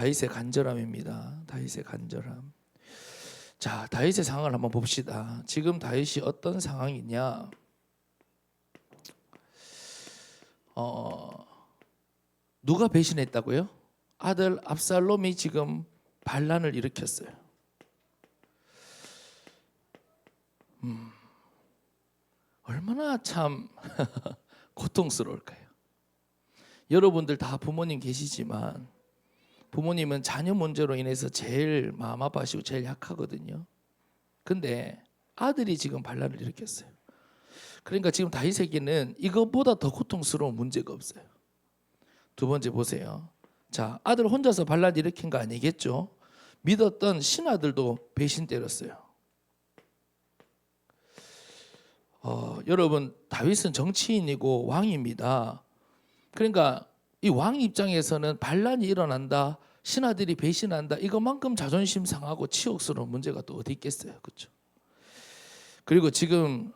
다윗의 간절함입니다. 다윗의 간절함. 자, 다윗의 상황을 한번 봅시다. 지금 다윗이 어떤 상황이냐? 누가 배신했다고요? 아들 압살롬이 지금 반란을 일으켰어요. 얼마나 참 고통스러울까요? 여러분들 다 부모님 계시지만 부모님은 자녀 문제로 인해서 제일 마음 아파하시고 제일 약하거든요. 근데 아들이 지금 반란을 일으켰어요. 그러니까 지금 다윗에게는 이것보다 더 고통스러운 문제가 없어요. 두 번째 보세요. 자, 아들 혼자서 반란 일으킨 거 아니겠죠? 믿었던 신하들도 배신 때렸어요. 여러분, 다윗은 정치인이고 왕입니다. 그러니까 이 왕 입장에서는 반란이 일어난다, 신하들이 배신한다, 이것만큼 자존심 상하고 치욕스러운 문제가 또 어디 있겠어요, 그렇죠? 그리고 지금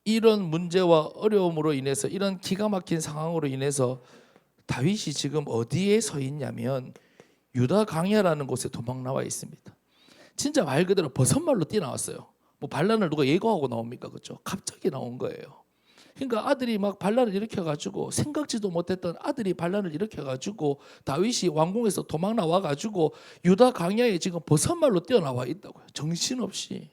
이런 문제와 어려움으로 인해서, 이런 기가 막힌 상황으로 인해서 다윗이 지금 어디에 서 있냐면 유다 강야라는 곳에 도망 나와 있습니다. 진짜 말 그대로 버선말로 뛰어나왔어요. 뭐 반란을 누가 예고하고 나옵니까, 그렇죠? 갑자기 나온 거예요. 그러니까 아들이 막 반란을 일으켜가지고, 생각지도 못했던 아들이 반란을 일으켜가지고 다윗이 왕궁에서 도망 나와가지고 유다 강야에 지금 버선말로 뛰어나와 있다고요. 정신없이.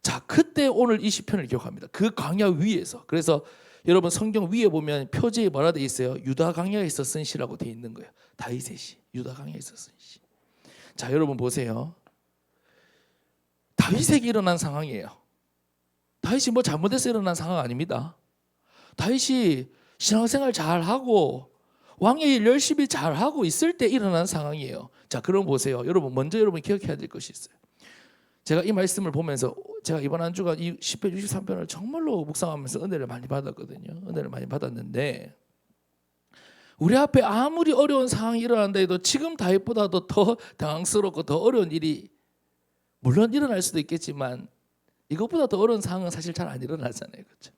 자, 그때 오늘 이 시편을 기억합니다. 그 강야 위에서. 그래서 여러분 성경 위에 보면 표지에 뭐라 돼 있어요? 유다 강야에서 쓴 시라고 돼 있는 거예요. 다윗의 시, 유다 강야에서 쓴 시. 자, 여러분 보세요. 다윗에게 일어난 상황이에요. 다윗이 뭐 잘못해서 일어난 상황 아닙니다. 다윗이 신앙생활 잘하고 왕의 일 열심히 잘하고 있을 때 일어난 상황이에요. 자, 그럼 보세요. 여러분 먼저 여러분 기억해야 될 것이 있어요. 제가 이 말씀을 보면서 제가 이번 한 주간 이 10편 63편을 정말로 묵상하면서 은혜를 많이 받았거든요. 은혜를 많이 받았는데, 우리 앞에 아무리 어려운 상황이 일어난다 해도 지금 다윗보다도 더 당황스럽고 더 어려운 일이 물론 일어날 수도 있겠지만 이것보다 더 어려운 상황은 사실 잘 안 일어나잖아요, 그렇죠?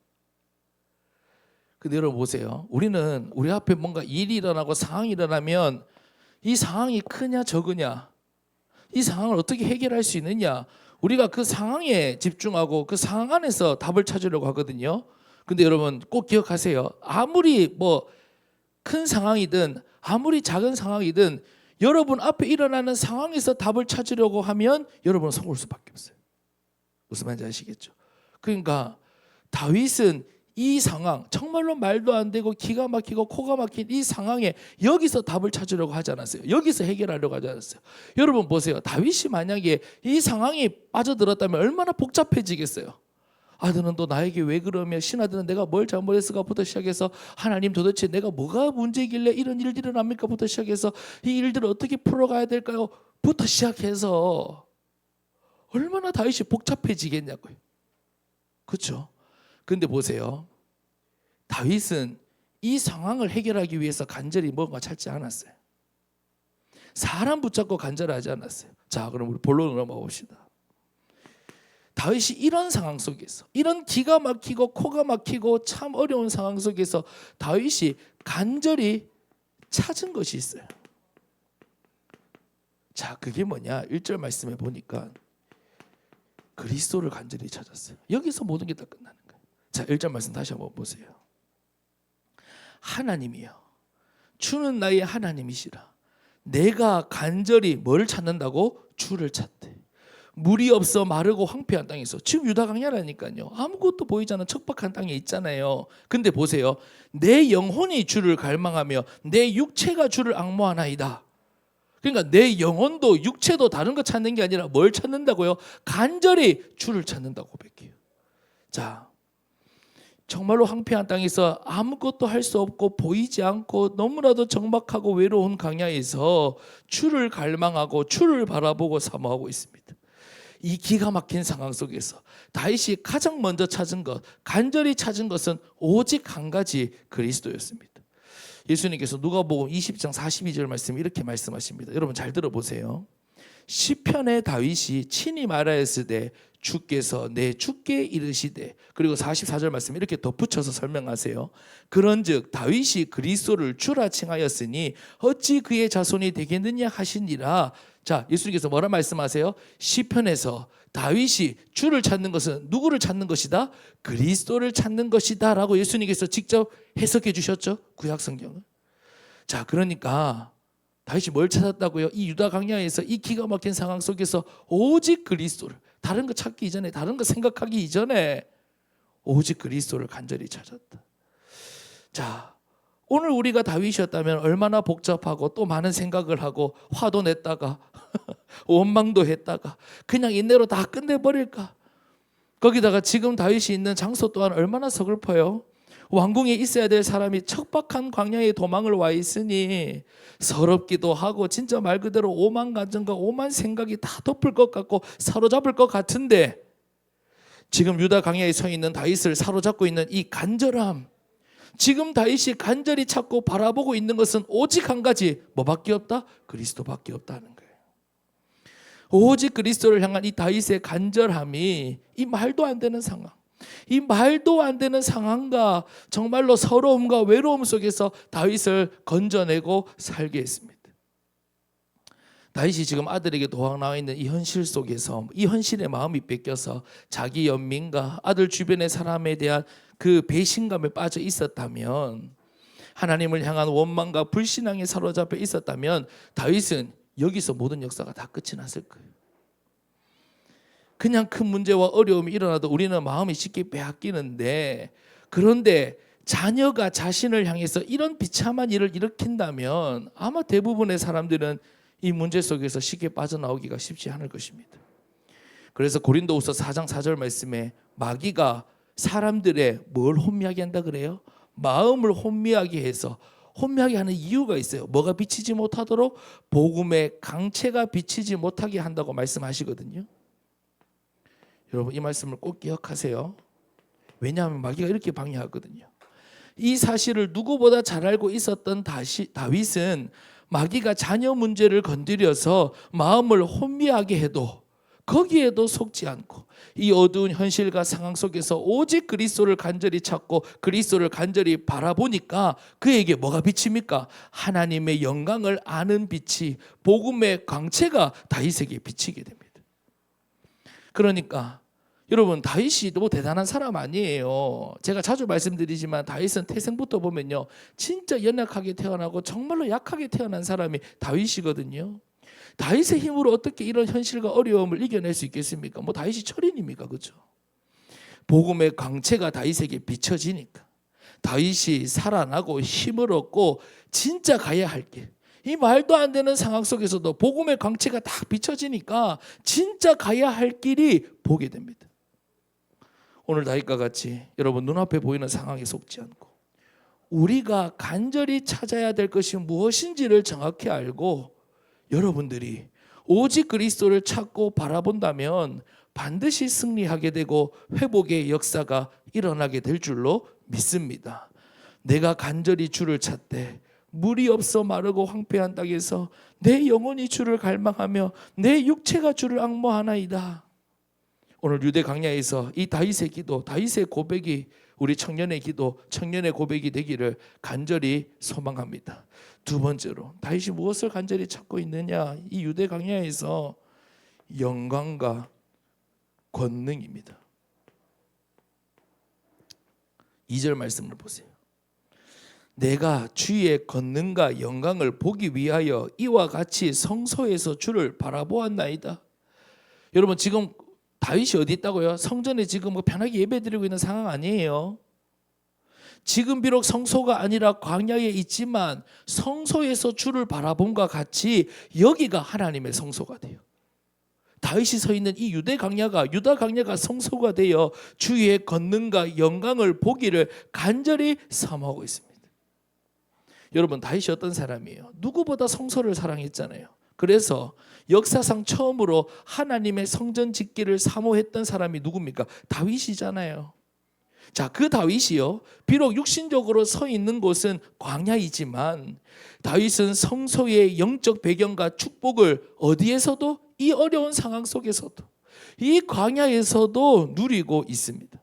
근데 여러분 보세요. 우리는 우리 앞에 뭔가 일이 일어나고 상황이 일어나면 이 상황이 크냐 적으냐, 이 상황을 어떻게 해결할 수 있느냐, 우리가 그 상황에 집중하고 그 상황 안에서 답을 찾으려고 하거든요. 근데 여러분 꼭 기억하세요. 아무리 뭐 큰 상황이든 아무리 작은 상황이든 여러분 앞에 일어나는 상황에서 답을 찾으려고 하면 여러분은 속을 수밖에 없어요. 무슨 말인지 아시겠죠? 그러니까 다윗은 이 상황, 정말로 말도 안 되고 기가 막히고 코가 막힌 이 상황에 여기서 답을 찾으려고 하지 않았어요. 여기서 해결하려고 하지 않았어요. 여러분 보세요. 다윗이 만약에 이 상황에 빠져들었다면 얼마나 복잡해지겠어요. 아들은 또 나에게 왜 그러며, 신하들은 내가 뭘 잘못했을까부터 시작해서, 하나님 도대체 내가 뭐가 문제길래 이런 일들이 일어납니까? 부터 시작해서 이 일들을 어떻게 풀어가야 될까요? 부터 시작해서 얼마나 다윗이 복잡해지겠냐고요. 그렇죠? 근데 보세요. 다윗은 이 상황을 해결하기 위해서 간절히 뭔가 찾지 않았어요. 사람 붙잡고 간절하지 않았어요. 자, 그럼 우리 본론으로 넘어가 봅시다. 다윗이 이런 상황 속에서, 이런 기가 막히고 코가 막히고 참 어려운 상황 속에서 다윗이 간절히 찾은 것이 있어요. 자, 그게 뭐냐? 1절 말씀에 보니까 그리스도를 간절히 찾았어요. 여기서 모든 게 다 끝나는 거예요. 자, 1절 말씀 다시 한번 보세요. 하나님이여, 주는 나의 하나님이시라. 내가 간절히 뭘 찾는다고? 주를 찾대. 물이 없어 마르고 황폐한 땅에서. 지금 유다 강야라니까요. 아무것도 보이지 않는 척박한 땅에 있잖아요. 근데 보세요. 내 영혼이 주를 갈망하며 내 육체가 주를 앙모하나이다. 그러니까 내 영혼도 육체도 다른 거 찾는 게 아니라 뭘 찾는다고요? 간절히 주를 찾는다고 고백해요. 자, 정말로 황폐한 땅에서 아무것도 할 수 없고 보이지 않고 너무나도 적막하고 외로운 강야에서 주를 갈망하고 주를 바라보고 사모하고 있습니다. 이 기가 막힌 상황 속에서 다윗이 가장 먼저 찾은 것, 간절히 찾은 것은 오직 한 가지, 그리스도였습니다. 예수님께서 누가복음 20장 42절 말씀 이렇게 말씀하십니다. 여러분 잘 들어보세요. 시편의 다윗이 친히 말하였으되 주께서 내 주께 이르시되, 그리고 44절 말씀 이렇게 덧붙여서 설명하세요. 그런즉 다윗이 그리스도를 주라 칭하였으니 어찌 그의 자손이 되겠느냐 하시니라. 자, 예수님께서 뭐라 말씀하세요? 시편에서 다윗이 주를 찾는 것은 누구를 찾는 것이다? 그리스도를 찾는 것이다 라고 예수님께서 직접 해석해 주셨죠, 구약 성경은. 자, 그러니까 다윗이 뭘 찾았다고요? 이 유다 광야에서 이 기가 막힌 상황 속에서 오직 그리스도를, 다른 거 찾기 이전에, 다른 거 생각하기 이전에 오직 그리스도를 간절히 찾았다. 자, 오늘 우리가 다윗이었다면 얼마나 복잡하고 또 많은 생각을 하고 화도 냈다가 원망도 했다가 그냥 인내로 다 끝내버릴까. 거기다가 지금 다윗이 있는 장소 또한 얼마나 서글퍼요. 왕궁에 있어야 될 사람이 척박한 광야에 도망을 와 있으니 서럽기도 하고 진짜 말 그대로 오만 감정과 오만 생각이 다 덮을 것 같고 사로잡을 것 같은데, 지금 유다 광야에 서 있는 다윗을 사로잡고 있는 이 간절함, 지금 다윗이 간절히 찾고 바라보고 있는 것은 오직 한 가지, 뭐밖에 없다? 그리스도밖에 없다는 거예요. 오직 그리스도를 향한 이 다윗의 간절함이 이 말도 안 되는 상황, 이 말도 안 되는 상황과 정말로 서러움과 외로움 속에서 다윗을 건져내고 살게 했습니다. 다윗이 지금 아들에게 도망 나와 있는 이 현실 속에서 이 현실의 마음이 뺏겨서 자기 연민과 아들 주변의 사람에 대한 그 배신감에 빠져 있었다면, 하나님을 향한 원망과 불신앙에 사로잡혀 있었다면 다윗은 여기서 모든 역사가 다 끝이 났을 거예요. 그냥 큰 문제와 어려움이 일어나도 우리는 마음이 쉽게 빼앗기는데, 그런데 자녀가 자신을 향해서 이런 비참한 일을 일으킨다면 아마 대부분의 사람들은 이 문제 속에서 쉽게 빠져나오기가 쉽지 않을 것입니다. 그래서 고린도후서 4장 4절 말씀에 마귀가 사람들의 뭘 혼미하게 한다 그래요? 마음을 혼미하게 해서, 혼미하게 하는 이유가 있어요. 뭐가 비치지 못하도록? 복음의 강체가 비치지 못하게 한다고 말씀하시거든요. 여러분, 이 말씀을 꼭 기억하세요. 왜냐하면 마귀가 이렇게 방해하거든요. 이 사실을 누구보다 잘 알고 있었던 다윗은 마귀가 자녀 문제를 건드려서 마음을 혼미하게 해도 거기에도 속지 않고 이 어두운 현실과 상황 속에서 오직 그리스도를 간절히 찾고 그리스도를 간절히 바라보니까 그에게 뭐가 비칩니까? 하나님의 영광을 아는 빛이, 복음의 광채가 다윗에게 비치게 됩니다. 그러니까 여러분, 다윗이 뭐 대단한 사람 아니에요. 제가 자주 말씀드리지만 다윗은 태생부터 보면요, 진짜 연약하게 태어나고 정말로 약하게 태어난 사람이 다윗이거든요. 다윗의 힘으로 어떻게 이런 현실과 어려움을 이겨낼 수 있겠습니까? 뭐 다윗이 철인입니까? 그렇죠? 복음의 광채가 다윗에게 비춰지니까 다윗이 살아나고 힘을 얻고 진짜 가야 할 길, 이 말도 안 되는 상황 속에서도 복음의 광채가 딱 비춰지니까 진짜 가야 할 길이 보게 됩니다. 오늘 다윗과 같이 여러분 눈앞에 보이는 상황에 속지 않고 우리가 간절히 찾아야 될 것이 무엇인지를 정확히 알고 여러분들이 오직 그리스도를 찾고 바라본다면 반드시 승리하게 되고 회복의 역사가 일어나게 될 줄로 믿습니다. 내가 간절히 주를 찾되 물이 없어 마르고 황폐한 땅에서 내 영혼이 주를 갈망하며 내 육체가 주를 앙모하나이다. 오늘 유대 광야에서 이 다윗의 기도, 다윗의 고백이 우리 청년의 기도, 청년의 고백이 되기를 간절히 소망합니다. 두 번째로 다윗이 무엇을 간절히 찾고 있느냐? 이 유대 광야에서 영광과 권능입니다. 2절 말씀을 보세요. 내가 주의 권능과 영광을 보기 위하여 이와 같이 성소에서 주를 바라보았나이다. 여러분, 지금 다윗이 어디 있다고요? 성전에 지금 뭐 편하게 예배드리고 있는 상황 아니에요. 지금 비록 성소가 아니라 광야에 있지만 성소에서 주를 바라본과 같이 여기가 하나님의 성소가 돼요. 다윗이 서 있는 이 유다 광야가 성소가 되어 주의 권능과 영광을 보기를 간절히 사모하고 있습니다. 여러분, 다윗이 어떤 사람이에요? 누구보다 성소를 사랑했잖아요. 그래서 역사상 처음으로 하나님의 성전 짓기를 사모했던 사람이 누굽니까? 다윗이잖아요. 자, 그 다윗이요, 비록 육신적으로 서 있는 곳은 광야이지만 다윗은 성소의 영적 배경과 축복을 어디에서도 이 어려운 상황 속에서도, 이 광야에서도 누리고 있습니다.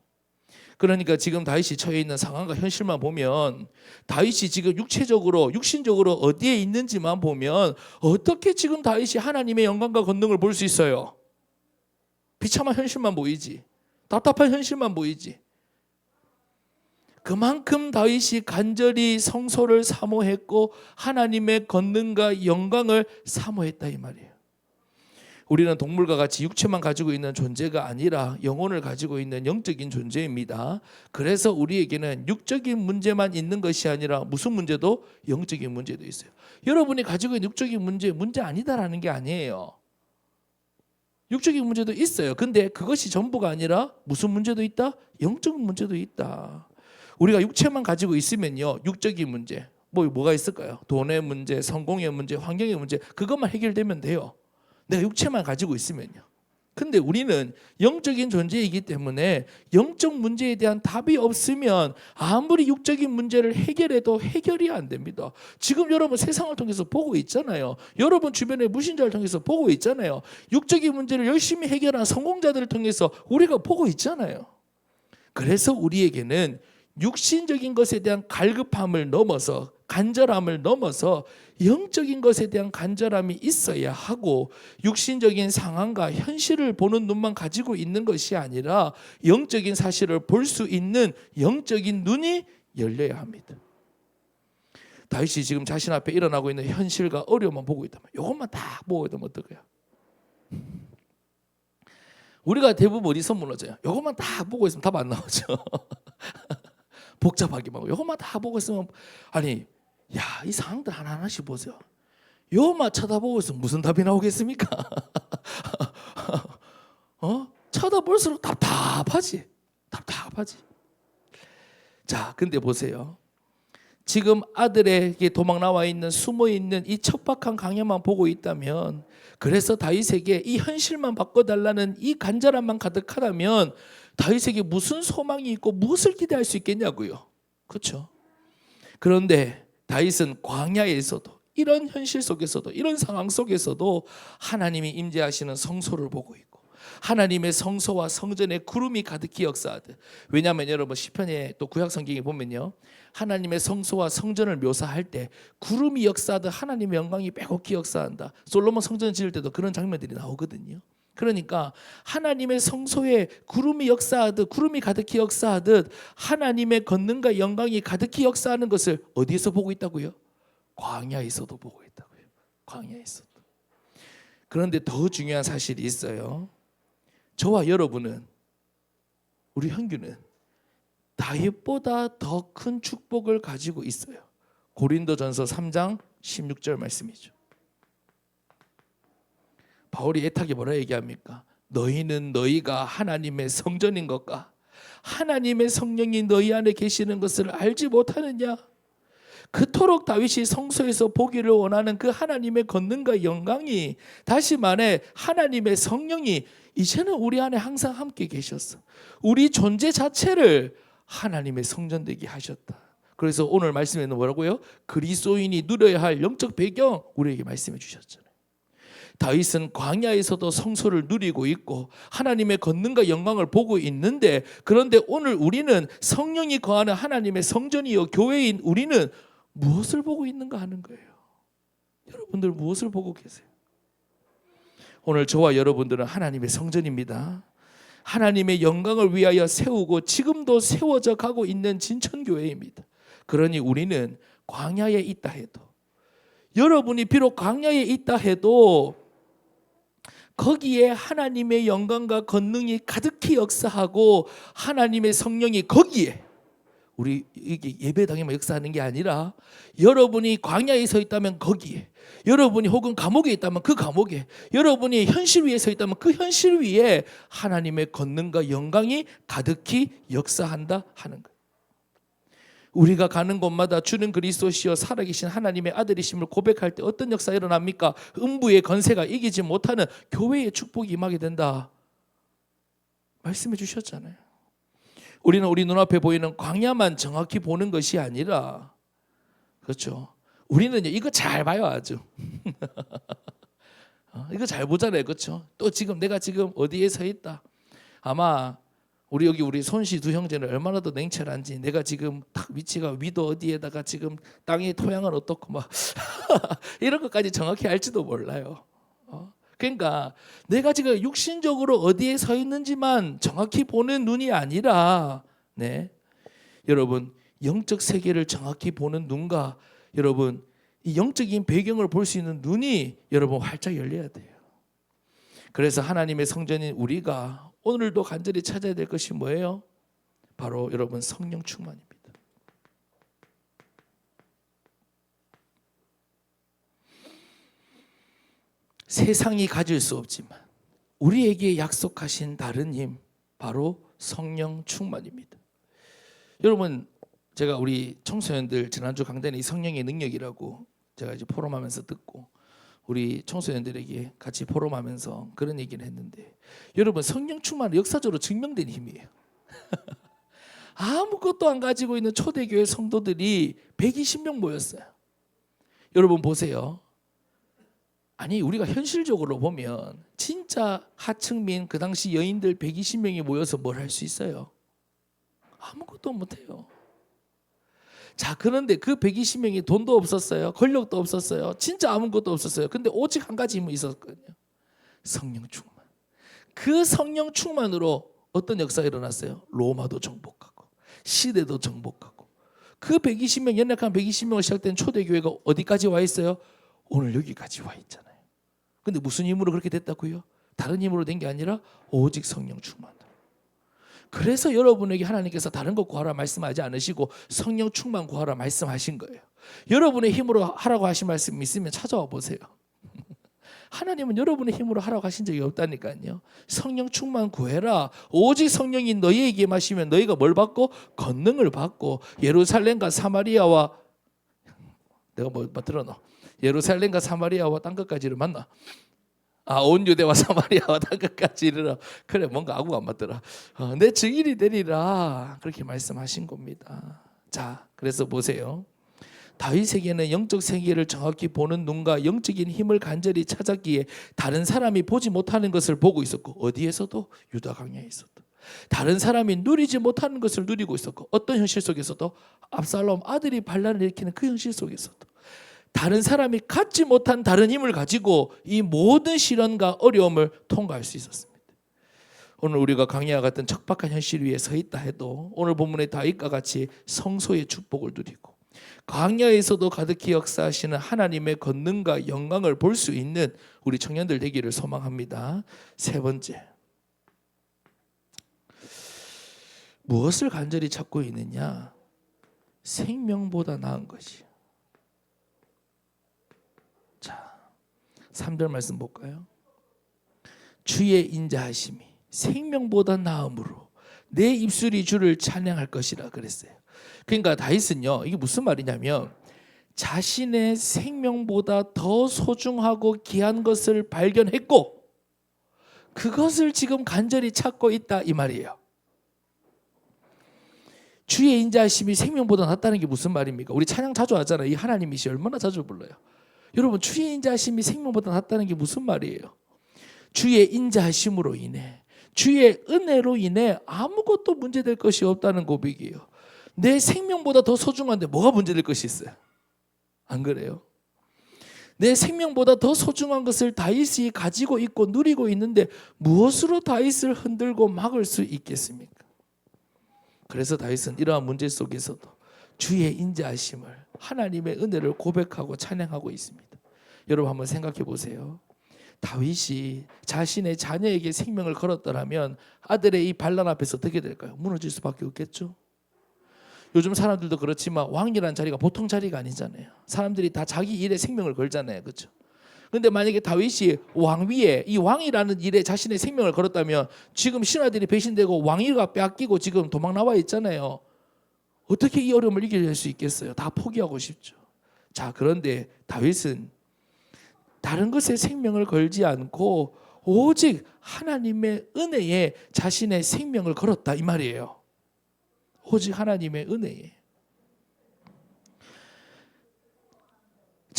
그러니까 지금 다윗이 처해 있는 상황과 현실만 보면, 다윗이 지금 육체적으로 육신적으로 어디에 있는지만 보면 어떻게 지금 다윗이 하나님의 영광과 권능을 볼 수 있어요? 비참한 현실만 보이지, 답답한 현실만 보이지. 그만큼 다윗이 간절히 성소를 사모했고 하나님의 권능과 영광을 사모했다 이 말이에요. 우리는 동물과 같이 육체만 가지고 있는 존재가 아니라 영혼을 가지고 있는 영적인 존재입니다. 그래서 우리에게는 육적인 문제만 있는 것이 아니라 무슨 문제도, 영적인 문제도 있어요. 여러분이 가지고 있는 육적인 문제 아니다라는 게 아니에요. 육적인 문제도 있어요. 근데 그것이 전부가 아니라 무슨 문제도 있다? 영적인 문제도 있다. 우리가 육체만 가지고 있으면요, 육적인 문제 뭐가 있을까요? 돈의 문제, 성공의 문제, 환경의 문제, 그것만 해결되면 돼요. 내가 육체만 가지고 있으면요. 근데 우리는 영적인 존재이기 때문에 영적 문제에 대한 답이 없으면 아무리 육적인 문제를 해결해도 해결이 안 됩니다. 지금 여러분 세상을 통해서 보고 있잖아요. 여러분 주변의 무신자를 통해서 보고 있잖아요. 육적인 문제를 열심히 해결한 성공자들을 통해서 우리가 보고 있잖아요. 그래서 우리에게는 육신적인 것에 대한 갈급함을 넘어서, 간절함을 넘어서 영적인 것에 대한 간절함이 있어야 하고, 육신적인 상황과 현실을 보는 눈만 가지고 있는 것이 아니라 영적인 사실을 볼 수 있는 영적인 눈이 열려야 합니다. 다윗이 지금 자신 앞에 일어나고 있는 현실과 어려움만 보고 있다면, 이것만 다 보고 있다면 어떨까요? 우리가 대부분 어디서 무너져요? 이것만 다 보고 있으면 답 안 나오죠. 복잡하기만 하고 이것만 다 보고 있으면, 아니 이 상황들 하나하나씩 보세요. 이것만 쳐다보고 있으면 무슨 답이 나오겠습니까? 쳐다볼수록 답답하지. 자, 근데 보세요. 지금 아들에게 도망 나와 있는, 숨어 있는 이 척박한 광야만 보고 있다면, 그래서 다윗에게 이 현실만 바꿔달라는 이 간절함만 가득하다면 다윗에게 무슨 소망이 있고 무엇을 기대할 수 있겠냐고요. 그렇죠? 그런데 다윗은 광야에서도, 이런 현실 속에서도, 이런 상황 속에서도 하나님이 임재하시는 성소를 보고 있고, 하나님의 성소와 성전에 구름이 가득히 역사하듯. 왜냐하면 여러분 시편에 또 구약 성경에 보면요, 하나님의 성소와 성전을 묘사할 때 구름이 역사하듯 하나님의 영광이 빼곡히 역사한다. 솔로몬 성전 지을 때도 그런 장면들이 나오거든요. 그러니까 하나님의 성소에 구름이 역사하듯, 구름이 가득히 역사하듯 하나님의 권능과 영광이 가득히 역사하는 것을 어디에서 보고 있다고요? 광야에서도 보고 있다고요. 광야에서도. 그런데 더 중요한 사실이 있어요. 저와 여러분은, 우리 형규는 다윗보다 더 큰 축복을 가지고 있어요. 고린도전서 3장 16절 말씀이죠. 바울이 애타게 뭐라 얘기합니까? 너희는 너희가 하나님의 성전인 것과 하나님의 성령이 너희 안에 계시는 것을 알지 못하느냐? 그토록 다윗이 성소에서 보기를 원하는 그 하나님의 권능과 영광이, 다시 말해 하나님의 성령이 이제는 우리 안에 항상 함께 계셨어. 우리 존재 자체를 하나님의 성전 되게 하셨다. 그래서 오늘 말씀에는 뭐라고요? 그리스도인이 누려야 할 영적 배경 우리에게 말씀해 주셨잖아요. 다윗은 광야에서도 성소를 누리고 있고 하나님의 권능과 영광을 보고 있는데, 그런데 오늘 우리는 성령이 거하는 하나님의 성전이요 교회인 우리는 무엇을 보고 있는가 하는 거예요. 여러분들 무엇을 보고 계세요? 오늘 저와 여러분들은 하나님의 성전입니다. 하나님의 영광을 위하여 세우고 지금도 세워져 가고 있는 진천교회입니다. 그러니 우리는 광야에 있다 해도, 여러분이 비록 광야에 있다 해도 거기에 하나님의 영광과 권능이 가득히 역사하고 하나님의 성령이 거기에, 우리 이게 예배당에만 역사하는 게 아니라 여러분이 광야에 서 있다면 거기에, 여러분이 혹은 감옥에 있다면 그 감옥에, 여러분이 현실 위에 서 있다면 그 현실 위에 하나님의 권능과 영광이 가득히 역사한다 하는 거예요. 우리가 가는 곳마다 주는 그리스도시여 살아계신 하나님의 아들이심을 고백할 때 어떤 역사가 일어납니까? 음부의 권세가 이기지 못하는 교회의 축복이 임하게 된다 말씀해 주셨잖아요. 우리는 우리 눈앞에 보이는 광야만 정확히 보는 것이 아니라, 그렇죠, 우리는 이거 잘 봐요. 아주 이거 잘 보잖아요, 그렇죠? 또 지금 내가 지금 어디에 서 있다. 아마 우리 손씨 두 형제는 얼마나 더 냉철한지, 내가 지금 딱 위치가 위도 어디에다가 지금 땅의 토양은 어떻고 막 이런 것까지 정확히 알지도 몰라요. 그러니까 내가 지금 육신적으로 어디에 서 있는지만 정확히 보는 눈이 아니라, 네, 여러분 영적 세계를 정확히 보는 눈과 여러분 이 영적인 배경을 볼 수 있는 눈이 여러분 활짝 열려야 돼요. 그래서 하나님의 성전인 우리가 오늘도 간절히 찾아야 될 것이 뭐예요? 바로 여러분 성령 충만입니다. 세상이 가질 수 없지만 우리에게 약속하신 다른 힘, 바로 성령 충만입니다. 여러분, 제가 우리 청소년들 지난주 강단에 이 성령의 능력이라고 제가 이제 포럼하면서 듣고 우리 청소년들에게 같이 포럼하면서 그런 얘기를 했는데, 여러분 성령 충만은 역사적으로 증명된 힘이에요. 아무것도 안 가지고 있는 초대교회 성도들이 120명 모였어요. 여러분 보세요. 아니 우리가 현실적으로 보면 진짜 하층민 그 당시 여인들 120명이 모여서 뭘 할 수 있어요? 아무것도 못해요. 자, 그런데 그 120명이 돈도 없었어요, 권력도 없었어요, 진짜 아무것도 없었어요. 근데 오직 한 가지 힘이 있었거든요. 성령 충만. 그 성령 충만으로 어떤 역사가 일어났어요? 로마도 정복하고 시대도 정복하고, 그 120명, 연약한 120명으로 시작된 초대교회가 어디까지 와 있어요? 오늘 여기까지 와 있잖아요. 근데 무슨 힘으로 그렇게 됐다고요? 다른 힘으로 된 게 아니라 오직 성령 충만으로. 그래서 여러분에게 하나님께서 다른 것 구하라 말씀하지 않으시고 성령 충만 구하라 말씀하신 거예요. 여러분의 힘으로 하라고 하신 말씀 있으면 찾아와 보세요. 하나님은 여러분의 힘으로 하라고 하신 적이 없다니까요. 성령 충만 구해라. 오직 성령이 너희에게 임하시면 너희가 뭘 받고? 권능을 받고 예루살렘과 사마리아와, 내가 뭐 들어놓, 예루살렘과 사마리아와 땅 끝까지를 만나. 온 유대와 사마리아와 땅 끝까지 이르러. 그래, 뭔가 아구가 안 맞더라. 내 증인이 되리라, 그렇게 말씀하신 겁니다. 자, 그래서 보세요. 다윗에게는 영적 세계를 정확히 보는 눈과 영적인 힘을 간절히 찾았기에 다른 사람이 보지 못하는 것을 보고 있었고, 어디에서도? 유다 광야에서도. 다른 사람이 누리지 못하는 것을 누리고 있었고, 어떤 현실 속에서도? 압살롬 아들이 반란을 일으키는 그 현실 속에서도 다른 사람이 갖지 못한 다른 힘을 가지고 이 모든 시련과 어려움을 통과할 수 있었습니다. 오늘 우리가 광야와 같은 척박한 현실 위에 서 있다 해도 오늘 본문의 다윗과 같이 성소의 축복을 누리고 광야에서도 가득히 역사하시는 하나님의 권능과 영광을 볼 수 있는 우리 청년들 되기를 소망합니다. 세 번째, 무엇을 간절히 찾고 있느냐? 생명보다 나은 것이. 자, 3절 말씀 볼까요? 주의 인자하심이 생명보다 나음으로 내 입술이 주를 찬양할 것이라 그랬어요. 그러니까 다윗은요, 이게 무슨 말이냐면 자신의 생명보다 더 소중하고 귀한 것을 발견했고 그것을 지금 간절히 찾고 있다, 이 말이에요. 주의 인자하심이 생명보다 낫다는 게 무슨 말입니까? 우리 찬양 자주 하잖아요. 이 하나님이시 얼마나 자주 불러요. 여러분, 주의 인자하심이 생명보다 낫다는 게 무슨 말이에요? 주의 인자하심으로 인해, 주의 은혜로 인해 아무것도 문제될 것이 없다는 고백이에요. 내 생명보다 더 소중한데 뭐가 문제될 것이 있어요? 안 그래요? 내 생명보다 더 소중한 것을 다윗이 가지고 있고 누리고 있는데 무엇으로 다윗을 흔들고 막을 수 있겠습니까? 그래서 다윗은 이러한 문제 속에서도 주의 인자하심을, 하나님의 은혜를 고백하고 찬양하고 있습니다. 여러분 한번 생각해 보세요. 다윗이 자신의 자녀에게 생명을 걸었더라면 아들의 이 반란 앞에서 어떻게 될까요? 무너질 수밖에 없겠죠. 요즘 사람들도 그렇지만 왕이라는 자리가 보통 자리가 아니잖아요. 사람들이 다 자기 일에 생명을 걸잖아요, 그렇죠? 그런데 만약에 다윗이 왕위에, 이 왕이라는 일에 자신의 생명을 걸었다면 지금 신하들이 배신되고 왕위가 빼앗기고 지금 도망 나와 있잖아요. 어떻게 이 어려움을 이겨낼 수 있겠어요? 다 포기하고 싶죠. 자, 그런데 다윗은 다른 것에 생명을 걸지 않고 오직 하나님의 은혜에 자신의 생명을 걸었다, 이 말이에요. 오직 하나님의 은혜에.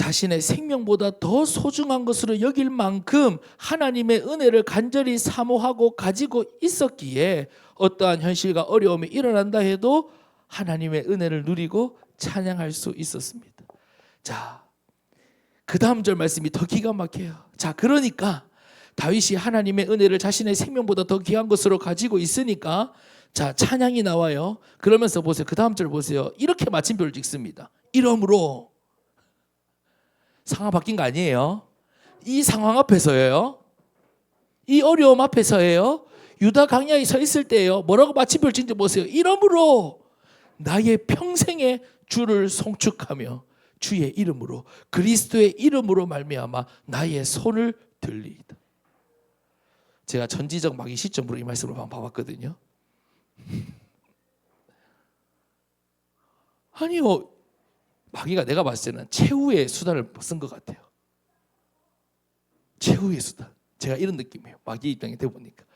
자신의 생명보다 더 소중한 것으로 여길 만큼 하나님의 은혜를 간절히 사모하고 가지고 있었기에 어떠한 현실과 어려움이 일어난다 해도 하나님의 은혜를 누리고 찬양할 수 있었습니다. 자, 그 다음 절 말씀이 더 기가 막혀요. 자, 그러니까 다윗이 하나님의 은혜를 자신의 생명보다 더 귀한 것으로 가지고 있으니까 자, 찬양이 나와요. 그러면서 보세요. 그 다음 절 보세요. 이렇게 마침표를 찍습니다. 이러므로 상황 바뀐 거 아니에요. 이 상황 앞에서예요. 이 어려움 앞에서예요. 유다 광야에 서 있을 때예요. 뭐라고 마침표를 찍는지 보세요. 이러므로 나의 평생의 주를 송축하며 주의 이름으로 그리스도의 이름으로 말미암아 나의 손을 들리이다. 제가 전지적 마귀 시점으로 이 말씀을 봐봤거든요. 아니요, 마귀가 내가 봤을 때는 최후의 수단을 쓴 것 같아요. 최후의 수단. 제가 이런 느낌이에요. 마귀 입장이 돼 보니까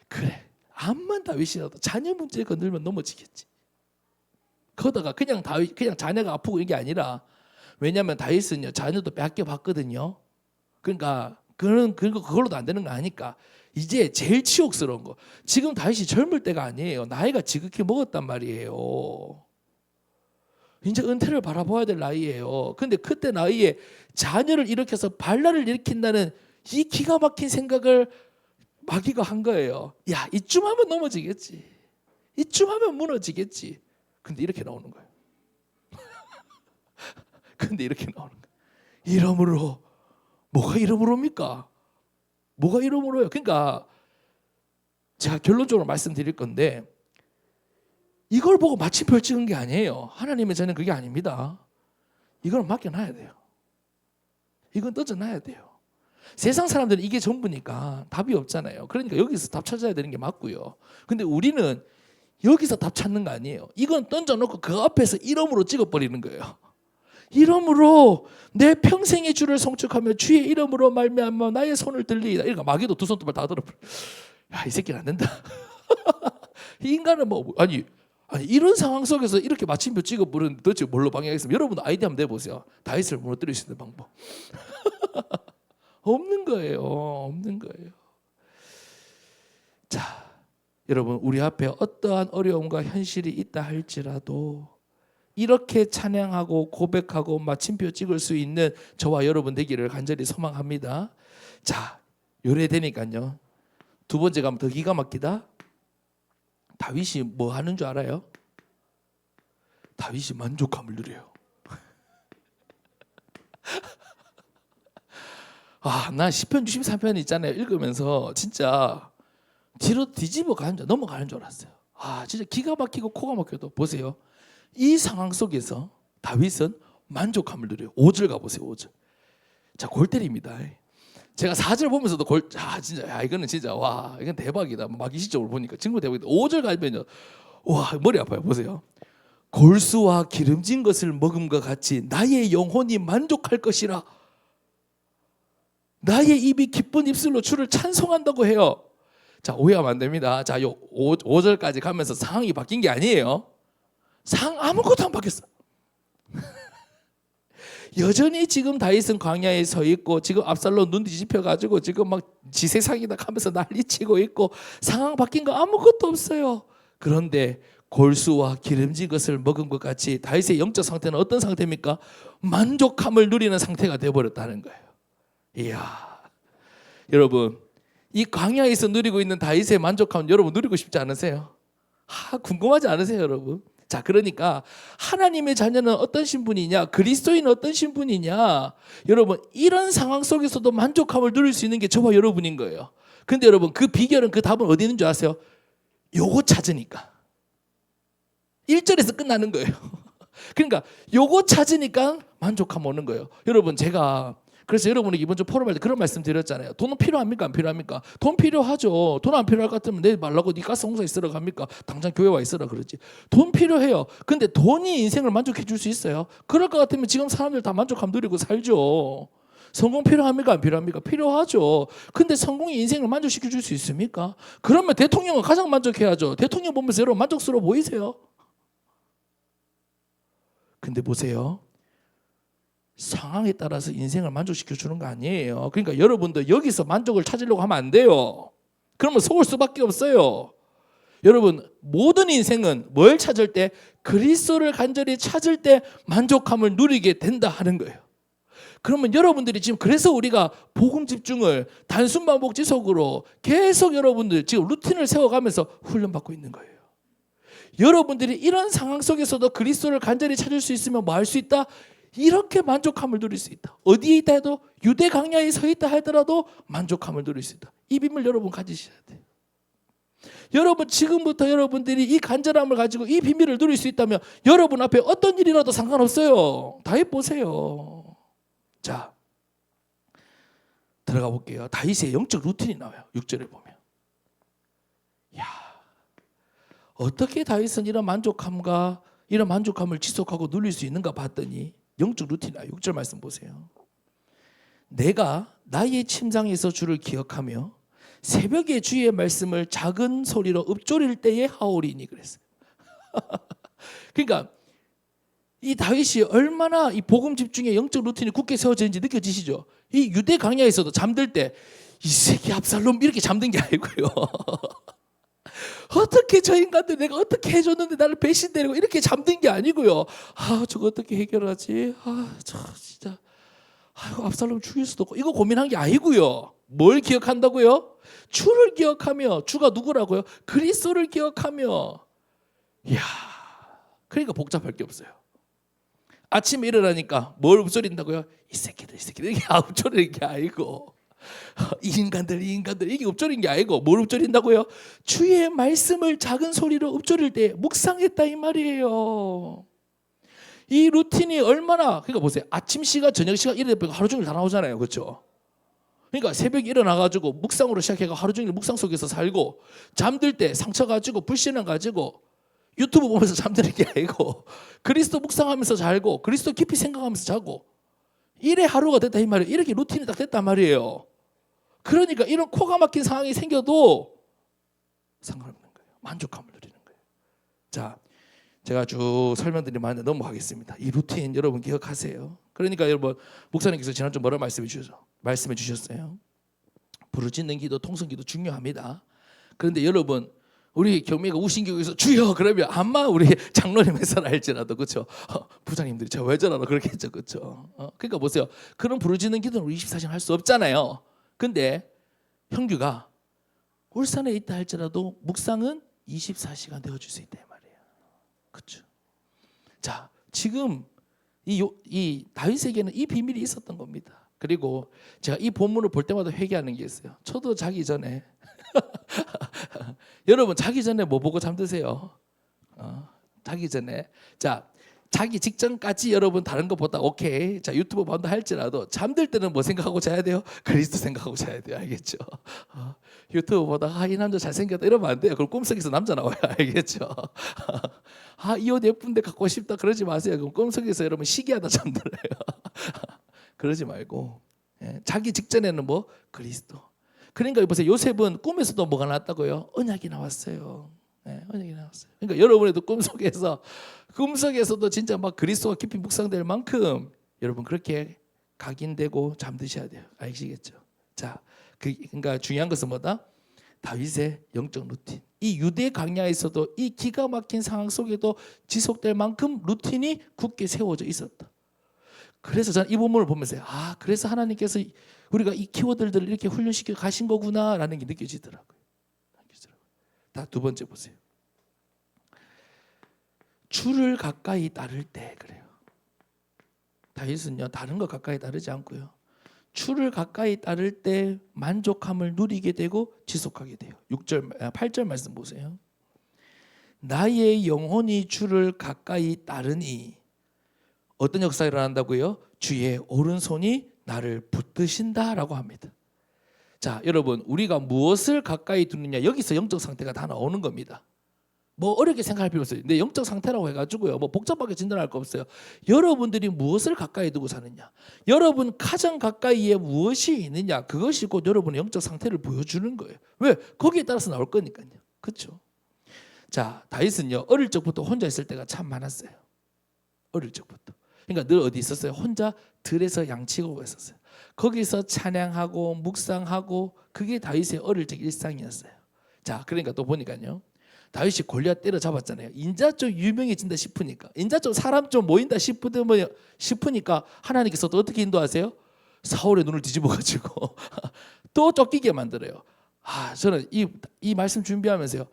그래, 암만 다윗이라도 자녀 문제 건들면 넘어지겠지. 그러다가 그냥 자녀가 아프고 이게 아니라, 왜냐하면 다윗은요 자녀도 빼앗겨 봤거든요. 그러니까 그걸로도 안 되는 거 아니까 이제 제일 치욕스러운 거, 지금 다윗이 젊을 때가 아니에요. 나이가 지극히 먹었단 말이에요. 이제 은퇴를 바라봐야 될 나이예요. 근데 그때 나이에 자녀를 일으켜서 반란을 일으킨다는 이 기가 막힌 생각을 마귀가 한 거예요. 야, 이쯤 하면 넘어지겠지. 이쯤 하면 무너지겠지. 근데 이렇게 나오는 거예요. 근데 이렇게 나오는 거예요. 이러므로. 뭐가 이러므로입니까? 뭐가 이러므로요? 그러니까 제가 결론적으로 말씀드릴 건데, 이걸 보고 마침표를 찍은 게 아니에요. 하나님의 저는 그게 아닙니다. 이걸 맡겨놔야 돼요. 이건 던져놔야 돼요. 세상 사람들은 이게 전부니까 답이 없잖아요. 그러니까 여기서 답 찾아야 되는 게 맞고요. 근데 우리는 여기서 답 찾는 거 아니에요. 이건 던져놓고 그 앞에서 이름으로 찍어버리는 거예요. 이름으로 내 평생의 주를 송축하며 주의 이름으로 말미암아 나의 손을 들리이다. 이러니까 마귀도 두 손 두 발 다 들어버려. 야, 이 새끼는 안 된다. 이 인간은 아니 이런 상황 속에서 이렇게 마침표 찍어버리는데 도대체 뭘로 방해하겠습니까? 여러분 아이디어 한번 내보세요. 다윗을 무너뜨릴 수 있는 방법. 없는 거예요. 없는 거예요. 자, 여러분, 우리 앞에 어떠한 어려움과 현실이 있다 할지라도 이렇게 찬양하고 고백하고 마침표 찍을 수 있는 저와 여러분 되기를 간절히 소망합니다. 자, 요래되니까요. 두 번째 가면 더 기가 막히다. 다윗이 뭐 하는 줄 알아요? 다윗이 만족함을 누려요. 나 시편 63편 있잖아요. 읽으면서 진짜 뒤로 뒤집어 가는 줄, 넘어가는 줄 알았어요. 진짜 기가 막히고 코가 막혀도 보세요. 이 상황 속에서 다윗은 만족함을 누려요. 5절 가보세요. 5절. 자, 골 때립니다. 제가 4절 보면서도 진짜 이거는 진짜 이건 대박이다. 마귀 시점으로 보니까 친구 대박이다. 5절 가면요, 머리 아파요. 보세요. 골수와 기름진 것을 먹음과 같이 나의 영혼이 만족할 것이라. 나의 입이 기쁜 입술로 주를 찬송한다고 해요. 자, 오해하면 안 됩니다. 자, 요 5절까지 가면서 상황이 바뀐 게 아니에요. 상황 아무것도 안 바뀌었어. 여전히 지금 다윗은 광야에 서 있고, 지금 압살롬 눈 뒤집혀 가지고 지금 막 지세상이다 하면서 난리치고 있고, 상황 바뀐 거 아무것도 없어요. 그런데 골수와 기름진 것을 먹은 것 같이 다윗의 영적 상태는 어떤 상태입니까? 만족함을 누리는 상태가 되어버렸다는 거예요. 이야, 여러분, 이 광야에서 누리고 있는 다윗의 만족함 여러분 누리고 싶지 않으세요? 궁금하지 않으세요, 여러분? 자, 그러니까 하나님의 자녀는 어떤 신분이냐, 그리스도인은 어떤 신분이냐, 여러분 이런 상황 속에서도 만족함을 누릴 수 있는 게 저와 여러분인 거예요. 근데 여러분, 그 비결은, 그 답은 어디 있는 줄 아세요? 요거 찾으니까 1절에서 끝나는 거예요. 그러니까 요거 찾으니까 만족함 오는 거예요. 여러분, 제가 그래서 여러분에게 이번 주 포럼할 때 그런 말씀 드렸잖아요. 돈은 필요합니까? 안 필요합니까? 돈 필요하죠. 돈 안 필요할 것 같으면 내일 말라고 네 가스 공사 있으러 갑니까? 당장 교회 와 있으라 그러지. 돈 필요해요. 근데 돈이 인생을 만족해 줄 수 있어요? 그럴 것 같으면 지금 사람들 다 만족함 누리고 살죠. 성공 필요합니까? 안 필요합니까? 필요하죠. 근데 성공이 인생을 만족시켜 줄 수 있습니까? 그러면 대통령은 가장 만족해야죠. 대통령 보면서 여러분 만족스러워 보이세요? 근데 보세요. 상황에 따라서 인생을 만족시켜 주는 거 아니에요. 그러니까 여러분도 여기서 만족을 찾으려고 하면 안 돼요. 그러면 속을 수밖에 없어요. 여러분, 모든 인생은 뭘 찾을 때, 그리스도를 간절히 찾을 때 만족함을 누리게 된다 하는 거예요. 그러면 여러분들이 지금, 그래서 우리가 복음 집중을 단순 반복 지속으로 계속 여러분들 지금 루틴을 세워가면서 훈련받고 있는 거예요. 여러분들이 이런 상황 속에서도 그리스도를 간절히 찾을 수 있으면 뭐 할 수 있다? 이렇게 만족함을 누릴 수 있다. 어디에 있다 해도, 유대 강야에 서 있다 하더라도 만족함을 누릴 수 있다. 이 비밀 여러분 가지셔야 돼요. 여러분, 지금부터 여러분들이 이 간절함을 가지고 이 비밀을 누릴 수 있다면 여러분 앞에 어떤 일이라도 상관없어요. 다 해보세요. 자, 들어가 볼게요. 다윗의 영적 루틴이 나와요. 6절에 보면. 야, 어떻게 다윗은 이런 만족함을 지속하고 누릴 수 있는가 봤더니 영적 루틴이야. 6절 말씀 보세요. 내가 나의 침상에서 주를 기억하며 새벽에 주의 말씀을 작은 소리로 읊조릴 때에 하오리니 그랬어요. 그러니까 이 다윗이 얼마나 이 복음 집중의 영적 루틴이 굳게 세워졌는지 느껴지시죠? 이 유대 강야에서도 잠들 때 이 새끼 압살롬 이렇게 잠든 게 아니고요. 어떻게 저 인간들 내가 어떻게 해줬는데 나를 배신되고 이렇게 잠든 게 아니고요. 아, 저거 어떻게 해결하지? 아, 저 진짜 아이고, 압살롬 죽일 수도 없고, 이거 고민한 게 아니고요. 뭘 기억한다고요? 주를 기억하며. 주가 누구라고요? 그리스도를 기억하며. 이야, 그러니까 복잡할 게 없어요. 아침에 일어나니까 뭘 읊조린다고요? 이 새끼들 이게 읊조리는 게 아니고, 이 인간들 이게 읊조린 게 아니고, 뭘 읊조린다고요? 주의 말씀을 작은 소리로 읊조릴 때 묵상했다 이 말이에요. 이 루틴이 얼마나, 그러니까 보세요. 아침 시간, 저녁 시간 이래 되면 하루 종일 다 나오잖아요. 그렇죠? 그러니까 새벽에 일어나가지고 묵상으로 시작해서 하루 종일 묵상 속에서 살고, 잠들 때 상처 가지고 불신앙 가지고 유튜브 보면서 잠드는 게 아니고, 그리스도 묵상하면서 자고 그리스도 깊이 생각하면서 자고, 이래 하루가 됐다 이 말이에요. 이렇게 루틴이 딱 됐단 말이에요. 그러니까 이런 코가 막힌 상황이 생겨도 상관없는 거예요. 만족감을 누리는 거예요. 자, 제가 쭉 설명드리면 넘어가겠습니다. 이 루틴 여러분 기억하세요. 그러니까 여러분, 목사님께서 지난주 뭐라 말씀해 주셨어요? 부르짖는 기도, 통성기도 중요합니다. 그런데 여러분, 우리 경미가 우신교에서 주여 그러면 아마 우리 장로님 회사를 알지라도, 그렇죠? 부장님들이 저 왜 저러나 그렇게 했죠, 그렇죠? 그러니까 보세요. 그런 부르짖는 기도는 우리 24시간 할 수 없잖아요. 근데 형규가 울산에 있다 할지라도 묵상은 24시간 되어줄 수 있다 말이에요. 그렇죠? 자, 지금 이 다윗에게는 이 비밀이 있었던 겁니다. 그리고 제가 이 본문을 볼 때마다 회개하는 게 있어요. 저도 자기 전에 여러분, 자기 전에 뭐 보고 잠드세요? 자기 전에, 자, 자기 직전까지 여러분 다른 것보다 오케이, 자, 유튜브 본다 할지라도 잠들 때는 뭐 생각하고 자야 돼요? 그리스도 생각하고 자야 돼요. 알겠죠? 유튜브 보다가 이 남자 잘생겼다 이러면 안 돼요. 그럼 꿈속에서 남자 나와요. 알겠죠? 이 옷 예쁜데 갖고 싶다 그러지 마세요. 그럼 꿈속에서 여러분 시기하다 잠들어요. 그러지 말고, 자기 직전에는 뭐 그리스도. 그러니까 보세요. 요셉은 꿈에서도 뭐가 나왔다고요? 언약이 나왔어요. 언약이 나왔어요. 그러니까 여러분에도 꿈속에서도 진짜 막 그리스도가 깊이 묵상될 만큼 여러분 그렇게 각인되고 잠드셔야 돼요. 아시겠죠? 자, 그러니까 중요한 것은 뭐다? 다윗의 영적 루틴. 이 유대 강야에서도 이 기가 막힌 상황 속에도 지속될 만큼 루틴이 굳게 세워져 있었다. 그래서 저는 이 본문을 보면서 그래서 하나님께서 우리가 이 키워드들을 이렇게 훈련시켜 가신 거구나라는 게 느껴지더라고요. 다 두 번째 보세요. 주를 가까이 따를 때 그래요. 다윗은요, 다른 거 가까이 따르지 않고요, 주를 가까이 따를 때 만족함을 누리게 되고 지속하게 돼요. 8절 말씀 보세요. 나의 영혼이 주를 가까이 따르니, 어떤 역사가 일어난다고요? 주의 오른손이 나를 붙드신다라고 합니다. 자, 여러분, 우리가 무엇을 가까이 두느냐, 여기서 영적 상태가 다 나오는 겁니다. 뭐 어렵게 생각할 필요 없어요. 근데 영적 상태라고 해가지고요, 뭐 복잡하게 진단할 거 없어요. 여러분들이 무엇을 가까이 두고 사느냐, 여러분 가장 가까이에 무엇이 있느냐, 그것이 곧 여러분의 영적 상태를 보여주는 거예요. 왜? 거기에 따라서 나올 거니까요. 그렇죠? 자, 다윗은요, 어릴 적부터 혼자 있을 때가 참 많았어요. 어릴 적부터. 그러니까 늘 어디 있었어요? 혼자 들에서 양치고 있었어요. 거기서 찬양하고 묵상하고 그게 다윗의 어릴 적 일상이었어요. 자, 그러니까 또 보니까요. 다윗이 골리앗 때려잡았잖아요. 인자 좀 유명해진다 싶으니까, 인자 좀 사람 좀 모인다 싶으니까 하나님께서 또 어떻게 인도하세요? 사울의 눈을 뒤집어가지고 또 쫓기게 만들어요. 저는 이 말씀 준비하면서요.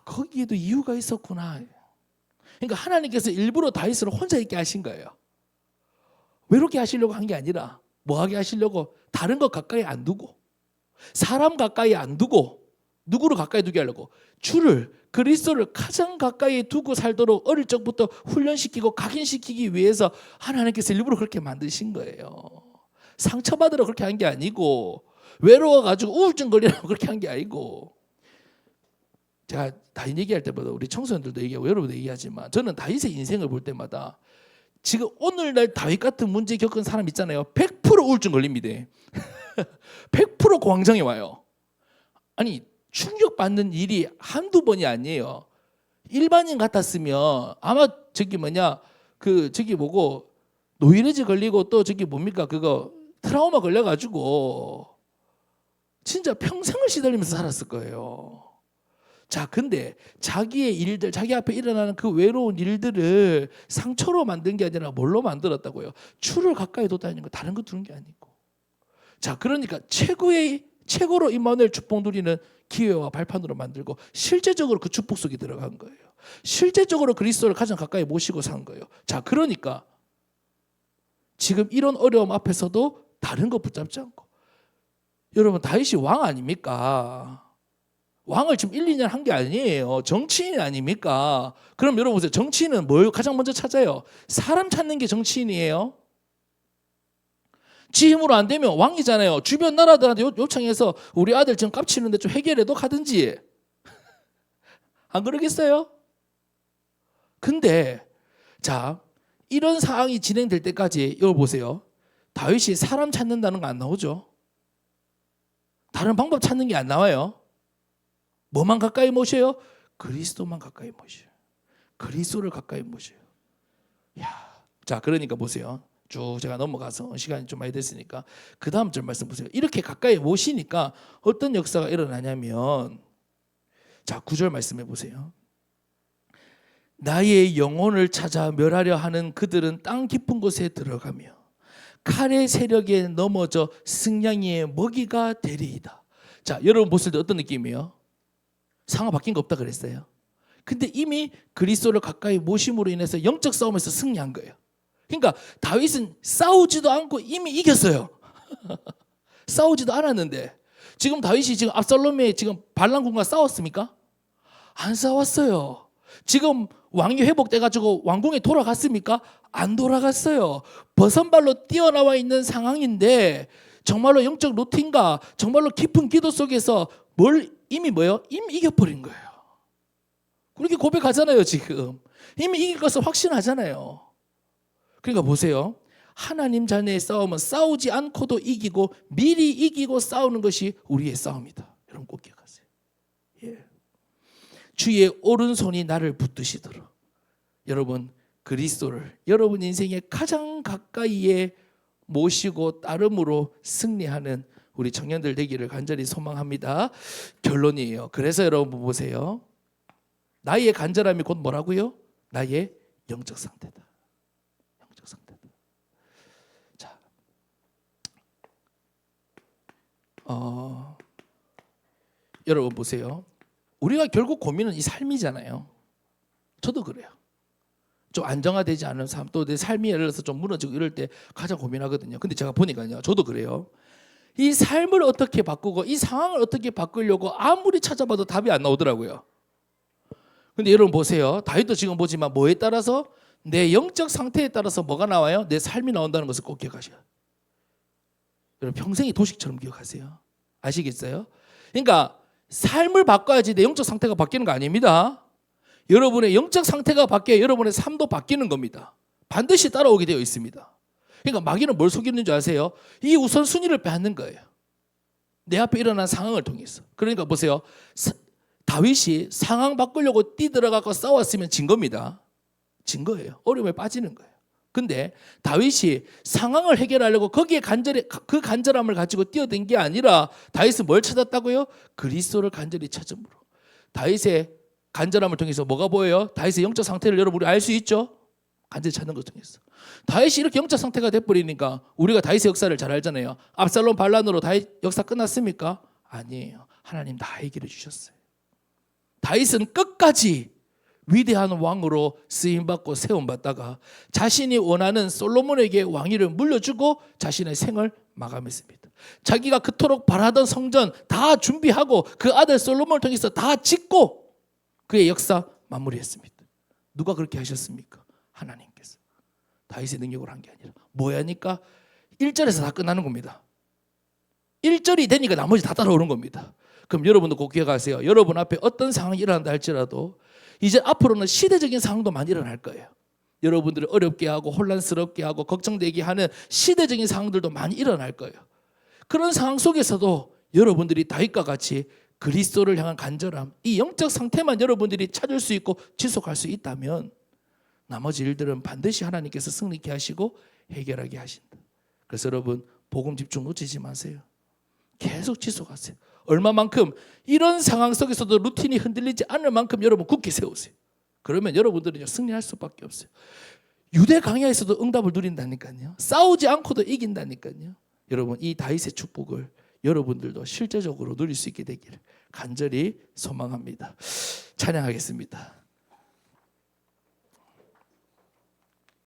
거기에도 이유가 있었구나. 그러니까 하나님께서 일부러 다윗을 혼자 있게 하신 거예요. 외롭게 하시려고 한 게 아니라 뭐하게 하시려고 다른 것 가까이 안 두고 사람 가까이 안 두고 누구를 가까이 두게 하려고 주를 그리스도를 가장 가까이 두고 살도록 어릴 적부터 훈련시키고 각인시키기 위해서 하나님께서 일부러 그렇게 만드신 거예요. 상처받으러 그렇게 한 게 아니고 외로워가지고 우울증 걸리라고 그렇게 한 게 아니고. 제가 다윗 얘기할 때마다 우리 청소년들도 얘기하고 여러분도 얘기하지만 저는 다윗의 인생을 볼 때마다 지금 오늘날 다윗 같은 문제 겪은 사람 있잖아요. 100% 우울증 걸립니다. 100% 공황장애 와요. 아니 충격받는 일이 한두 번이 아니에요. 일반인 같았으면 아마 저기 뭐고 노이로제 걸리고 또 저기 뭡니까 그거 트라우마 걸려가지고 진짜 평생을 시달리면서 살았을 거예요. 자, 근데 자기의 일들, 자기 앞에 일어나는 그 외로운 일들을 상처로 만든 게 아니라 뭘로 만들었다고요? 주를 가까이 뒀다는 거 다른 거 두는 게 아니고. 자, 그러니까 최고로 임마누엘 축복 누리는 기회와 발판으로 만들고 실제적으로 그 축복 속에 들어간 거예요. 실제적으로 그리스도를 가장 가까이 모시고 산 거예요. 자, 그러니까 지금 이런 어려움 앞에서도 다른 거 붙잡지 않고. 여러분 다윗이 왕 아닙니까? 왕을 지금 1, 2년 한 게 아니에요. 정치인 아닙니까? 그럼 여러분 보세요. 정치인은 뭘 가장 먼저 찾아요? 사람 찾는 게 정치인이에요. 지 힘으로 안 되면 왕이잖아요. 주변 나라들한테 요청해서 우리 아들 지금 깝치는데 좀 해결해도 가든지. 안 그러겠어요? 근데 자, 이런 상황이 진행될 때까지 여러분 보세요. 다윗이 사람 찾는다는 거 안 나오죠. 다른 방법 찾는 게 안 나와요. 뭐만 가까이 모셔요? 그리스도만 가까이 모셔요. 그리스도를 가까이 모셔요. 자, 그러니까 보세요. 쭉 제가 넘어가서 시간이 좀 많이 됐으니까 그 다음 절 말씀 보세요. 이렇게 가까이 모시니까 어떤 역사가 일어나냐면 자, 9절 말씀해 보세요. 나의 영혼을 찾아 멸하려 하는 그들은 땅 깊은 곳에 들어가며 칼의 세력에 넘어져 승냥이의 먹이가 되리이다. 자, 여러분 보실 때 어떤 느낌이에요? 상황 바뀐 거 없다 그랬어요. 근데 이미 그리스도를 가까이 모심으로 인해서 영적 싸움에서 승리한 거예요. 그러니까 다윗은 싸우지도 않고 이미 이겼어요. 싸우지도 않았는데 지금 다윗이 지금 압살롬의 지금 반란군과 싸웠습니까? 안 싸웠어요. 지금 왕위 회복돼 가지고 왕궁에 돌아갔습니까? 안 돌아갔어요. 버선발로 뛰어나와 있는 상황인데 정말로 영적 루틴과 정말로 깊은 기도 속에서 이미 이겨버린 거예요. 그렇게 고백하잖아요. 지금 이미 이길 것을 확신하잖아요. 그러니까 보세요. 하나님 자녀의 싸움은 싸우지 않고도 이기고 미리 이기고 싸우는 것이 우리의 싸움이다. 여러분 꼭 기억하세요. 예. 주의 오른손이 나를 붙드시도록 여러분 그리스도를 여러분 인생의 가장 가까이에 모시고 따름으로 승리하는 우리 청년들 되기를 간절히 소망합니다. 결론이에요. 그래서 여러분 보세요. 나의 간절함이 곧 뭐라고요? 나의 영적 상태다. 영적 상태다. 자, 여러분 보세요. 우리가 결국 고민은 이 삶이잖아요. 저도 그래요. 좀 안정화되지 않은 삶, 또 내 삶이 예를 들어서 좀 무너지고 이럴 때 가장 고민하거든요. 근데 제가 보니까요, 저도 그래요. 이 삶을 어떻게 바꾸고 이 상황을 어떻게 바꾸려고 아무리 찾아봐도 답이 안 나오더라고요. 근데 여러분 보세요. 다윗도 지금 보지만 뭐에 따라서 내 영적 상태에 따라서 뭐가 나와요? 내 삶이 나온다는 것을 꼭 기억하셔요. 여러분 평생이 도식처럼 기억하세요. 아시겠어요? 그러니까 삶을 바꿔야지 내 영적 상태가 바뀌는 거 아닙니다. 여러분의 영적 상태가 바뀌어야 여러분의 삶도 바뀌는 겁니다. 반드시 따라오게 되어 있습니다. 그러니까 마귀는 뭘 속이는 줄 아세요? 이 우선순위를 빼앗는 거예요. 내 앞에 일어난 상황을 통해서. 그러니까 보세요. 다윗이 상황 바꾸려고 뛰들어가고 싸웠으면 진 겁니다. 진 거예요. 어려움에 빠지는 거예요. 근데 다윗이 상황을 해결하려고 거기에 그 간절함을 가지고 뛰어든 게 아니라 다윗은 뭘 찾았다고요? 그리스도를 간절히 찾음으로. 다윗의 간절함을 통해서 뭐가 보여요? 다윗의 영적 상태를 여러분이 알 수 있죠? 간절히 찾는 것을 통해서. 다윗이 이렇게 영적 상태가 돼버리니까 우리가 다윗의 역사를 잘 알잖아요. 압살롬 반란으로 다윗 역사 끝났습니까? 아니에요. 하나님 다 해결해 주셨어요. 다윗은 끝까지 위대한 왕으로 쓰임받고 세움받다가 자신이 원하는 솔로몬에게 왕위를 물려주고 자신의 생을 마감했습니다. 자기가 그토록 바라던 성전 다 준비하고 그 아들 솔로몬을 통해서 다 짓고 그의 역사 마무리했습니다. 누가 그렇게 하셨습니까? 하나님께서. 다윗의 능력으로 한 게 아니라 뭐야니까 1절에서 다 끝나는 겁니다. 1절이 되니까 나머지 다 따라오는 겁니다. 그럼 여러분도 꼭 기억하세요. 여러분 앞에 어떤 상황이 일어난다 할지라도 이제 앞으로는 시대적인 상황도 많이 일어날 거예요. 여러분들을 어렵게 하고 혼란스럽게 하고 걱정되게 하는 시대적인 상황들도 많이 일어날 거예요. 그런 상황 속에서도 여러분들이 다윗과 같이 그리스도를 향한 간절함, 이 영적 상태만 여러분들이 찾을 수 있고 지속할 수 있다면 나머지 일들은 반드시 하나님께서 승리케 하시고 해결하게 하신다. 그래서 여러분 복음 집중 놓치지 마세요. 계속 지속하세요. 얼마만큼 이런 상황 속에서도 루틴이 흔들리지 않을 만큼 여러분 굳게 세우세요. 그러면 여러분들은 승리할 수밖에 없어요. 유대 강야에서도 응답을 누린다니까요. 싸우지 않고도 이긴다니까요. 여러분 이 다윗의 축복을 여러분들도 실제적으로 누릴 수 있게 되기를 간절히 소망합니다. 찬양하겠습니다.